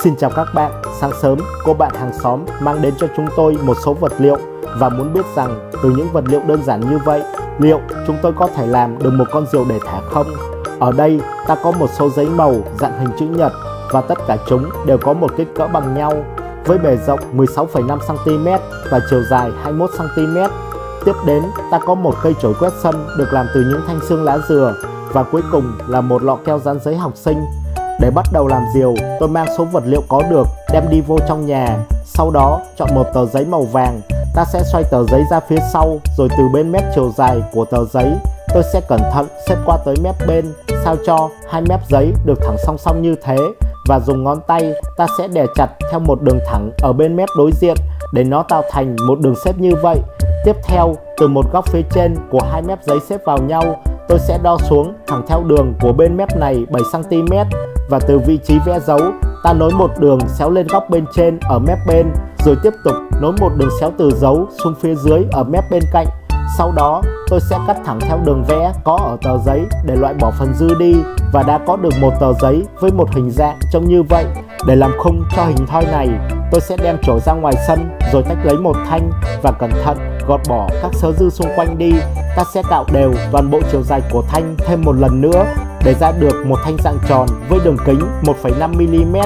Xin chào các bạn, sáng sớm cô bạn hàng xóm mang đến cho chúng tôi một số vật liệu và muốn biết rằng từ những vật liệu đơn giản như vậy, liệu chúng tôi có thể làm được một con diều để thả không? Ở đây ta có một số giấy màu dạng hình chữ nhật và tất cả chúng đều có một kích cỡ bằng nhau với bề rộng 16,5 cm và chiều dài 21 cm. Tiếp đến ta có một cây chổi quét sân được làm từ những thanh xương lá dừa và cuối cùng là một lọ keo dán giấy học sinh. Để bắt đầu làm diều, tôi mang số vật liệu có được đem đi vô trong nhà. Sau đó chọn một tờ giấy màu vàng. Ta sẽ xoay tờ giấy ra phía sau, rồi từ bên mép chiều dài của tờ giấy tôi sẽ cẩn thận xếp qua tới mép bên, sao cho hai mép giấy được thẳng song song như thế, và dùng ngón tay ta sẽ đè chặt theo một đường thẳng ở bên mép đối diện để nó tạo thành một đường xếp như vậy. Tiếp theo, từ một góc phía trên của hai mép giấy xếp vào nhau, tôi sẽ đo xuống thẳng theo đường của bên mép này 7 cm và từ vị trí vẽ dấu, ta nối một đường xéo lên góc bên trên ở mép bên, rồi tiếp tục nối một đường xéo từ dấu xuống phía dưới ở mép bên cạnh. Sau đó, tôi sẽ cắt thẳng theo đường vẽ có ở tờ giấy để loại bỏ phần dư đi và đã có được một tờ giấy với một hình dạng trông như vậy. Để làm khung cho hình thoi này, tôi sẽ đem chổi ra ngoài sân rồi tách lấy một thanh và cẩn thận gọt bỏ các sớ dư xung quanh đi. Ta sẽ cạo đều toàn bộ chiều dài của thanh thêm một lần nữa để ra được một thanh dạng tròn với đường kính 1,5 mm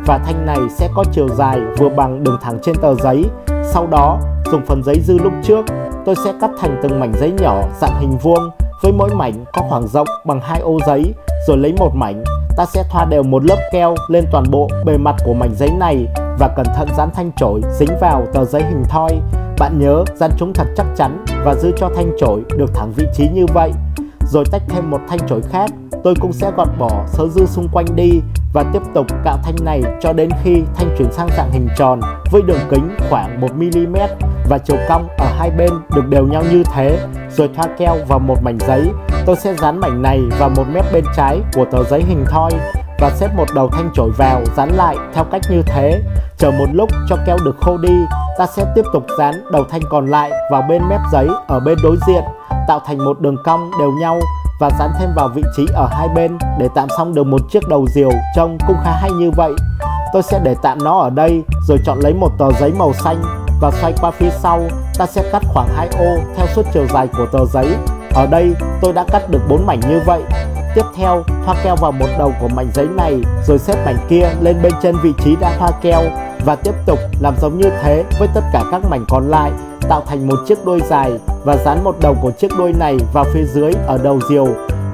và thanh này sẽ có chiều dài vừa bằng đường thẳng trên tờ giấy. Sau đó, dùng phần giấy dư lúc trước, tôi sẽ cắt thành từng mảnh giấy nhỏ dạng hình vuông với mỗi mảnh có khoảng rộng bằng 2 ô giấy, rồi lấy một mảnh. Ta sẽ thoa đều một lớp keo lên toàn bộ bề mặt của mảnh giấy này và cẩn thận dán thanh chổi dính vào tờ giấy hình thoi. Bạn nhớ dán chúng thật chắc chắn và giữ cho thanh chổi được thẳng vị trí như vậy. Rồi tách thêm một thanh chổi khác, tôi cũng sẽ gọt bỏ sớ dư xung quanh đi và tiếp tục cạo thanh này cho đến khi thanh chuyển sang dạng hình tròn với đường kính khoảng 1 mm và chiều cong ở hai bên được đều nhau như thế. Rồi thoa keo vào một mảnh giấy, tôi sẽ dán mảnh này vào một mép bên trái của tờ giấy hình thoi và xếp một đầu thanh chổi vào dán lại theo cách như thế. Chờ một lúc cho keo được khô đi, ta sẽ tiếp tục dán đầu thanh còn lại vào bên mép giấy ở bên đối diện, tạo thành một đường cong đều nhau và dán thêm vào vị trí ở hai bên để tạm xong được một chiếc đầu diều trông cũng khá hay như vậy. Tôi sẽ để tạm nó ở đây rồi chọn lấy một tờ giấy màu xanh và xoay qua phía sau. Ta sẽ cắt khoảng 2 ô theo suốt chiều dài của tờ giấy. Ở đây tôi đã cắt được 4 mảnh như vậy. Tiếp theo, thoa keo vào một đầu của mảnh giấy này rồi xếp mảnh kia lên bên trên vị trí đã thoa keo và tiếp tục làm giống như thế với tất cả các mảnh còn lại, tạo thành một chiếc đuôi dài và dán một đầu của chiếc đuôi này vào phía dưới ở đầu diều.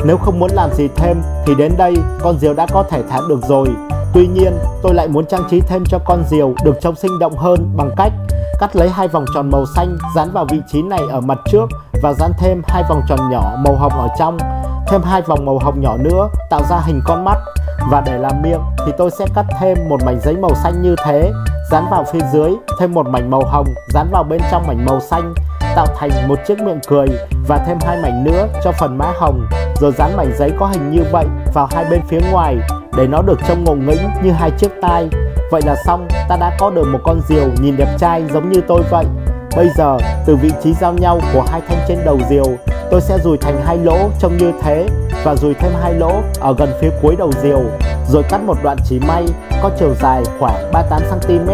Nếu không muốn làm gì thêm thì đến đây con diều đã có thể thả được rồi. Tuy nhiên, tôi lại muốn trang trí thêm cho con diều được trông sinh động hơn bằng cách cắt lấy 2 vòng tròn màu xanh dán vào vị trí này ở mặt trước và dán thêm 2 vòng tròn nhỏ màu hồng ở trong, thêm 2 vòng màu hồng nhỏ nữa tạo ra hình con mắt. Và để làm miệng thì tôi sẽ cắt thêm một mảnh giấy màu xanh như thế, dán vào phía dưới, thêm một mảnh màu hồng dán vào bên trong mảnh màu xanh, tạo thành một chiếc miệng cười và thêm 2 mảnh nữa cho phần má hồng, rồi dán mảnh giấy có hình như vậy vào hai bên phía ngoài để nó được trông ngộ nghĩnh như 2 chiếc tai. Vậy là xong, ta đã có được một con diều nhìn đẹp trai giống như tôi vậy. Bây giờ, từ vị trí giao nhau của hai thanh trên đầu diều, tôi sẽ dùi thành 2 lỗ trông như thế và dùi thêm 2 lỗ ở gần phía cuối đầu diều, rồi cắt một đoạn chỉ may có chiều dài khoảng 38 cm.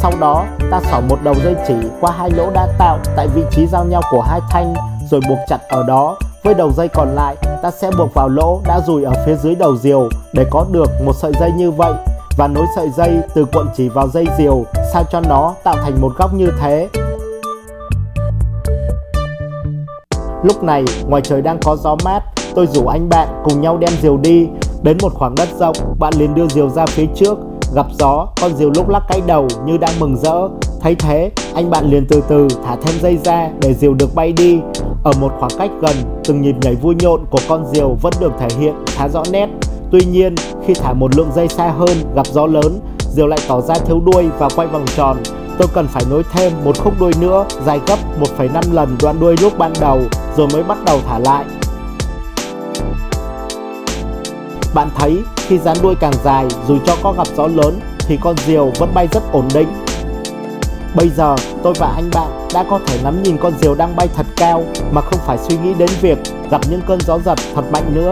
Sau đó, ta xỏ một đầu dây chỉ qua 2 lỗ đã tạo tại vị trí giao nhau của hai thanh, rồi buộc chặt ở đó. Với đầu dây còn lại, ta sẽ buộc vào lỗ đã dùi ở phía dưới đầu diều để có được một sợi dây như vậy và nối sợi dây từ cuộn chỉ vào dây diều sao cho nó tạo thành một góc như thế. Lúc này, ngoài trời đang có gió mát, tôi rủ anh bạn cùng nhau đem diều đi. Đến một khoảng đất rộng, bạn liền đưa diều ra phía trước. Gặp gió, con diều lúc lắc cái đầu như đang mừng rỡ. Thấy thế, anh bạn liền từ từ thả thêm dây ra để diều được bay đi. Ở một khoảng cách gần, từng nhịp nhảy vui nhộn của con diều vẫn được thể hiện khá rõ nét. Tuy nhiên, khi thả một lượng dây xa hơn, gặp gió lớn, diều lại tỏ ra thiếu đuôi và quay vòng tròn. Tôi cần phải nối thêm một khúc đuôi nữa dài gấp 1,5 lần đoạn đuôi lúc ban đầu rồi mới bắt đầu thả lại. Bạn thấy khi dán đuôi càng dài dù cho có gặp gió lớn thì con diều vẫn bay rất ổn định. Bây giờ tôi và anh bạn đã có thể ngắm nhìn con diều đang bay thật cao mà không phải suy nghĩ đến việc gặp những cơn gió giật thật mạnh nữa.